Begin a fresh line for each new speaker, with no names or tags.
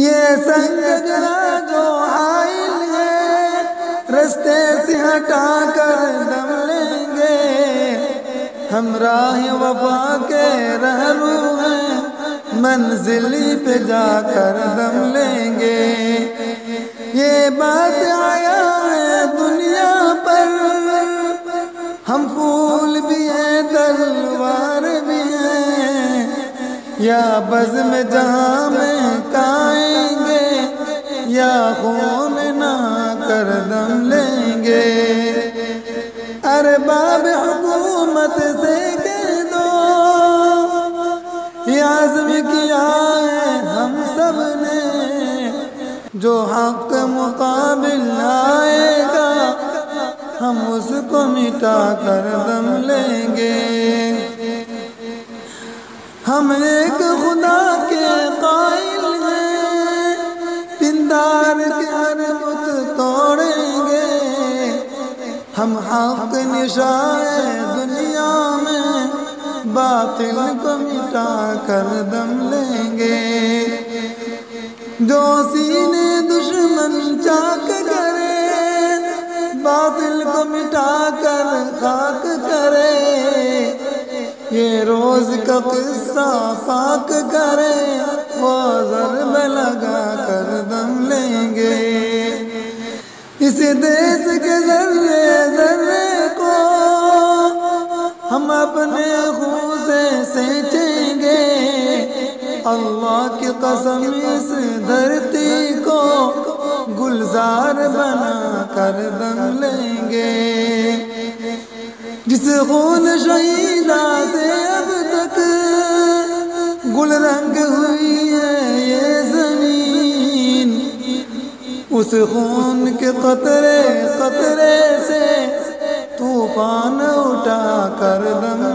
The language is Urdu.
یہ سنگ گرا جو حائل ہے رستے سے ہٹا کر دم لیں گے، ہم راہ وفا کے رہرو ہیں منزلی پہ جا کر دم لیں گے۔ یہ بات آیا ہے دنیا پر، ہم پھول بھی ہیں تلوار بھی ہیں، یا بزم جہاں میں کائیں گے یا خون نہ کر دم لیں گے۔ ارباب حکومت سے کہہ دو یہ عزم کیا ہے ہم سب نے، جو حق مقابل آئے گا ہم اس کو مٹا کر دم لیں گے۔ ہم ایک خدا کے قائل ہیں، پندار کے ہر بت توڑیں گے، ہم حق نشائے دنیا میں باطل کو مٹا کر دم لیں گے۔ جو سینے دشمن چاک کرے باطل کو مٹا کر خاک کرے، یہ روز کا قصہ پاک کرے وہ ضرب لگا کر دم لیں گے۔ اس دیس کے ذرے ذرے کو ہم اپنے خون سے سینچیں گے، اللہ کی قسم اس دھرتی کو گلزار بنا کر دم لیں گے۔ جس خون شہیدہ سے اب تک گل رنگ ہوئی ہے یہ زمین، اس خون کے قطرے قطرے سے طوفان اٹھا کر دم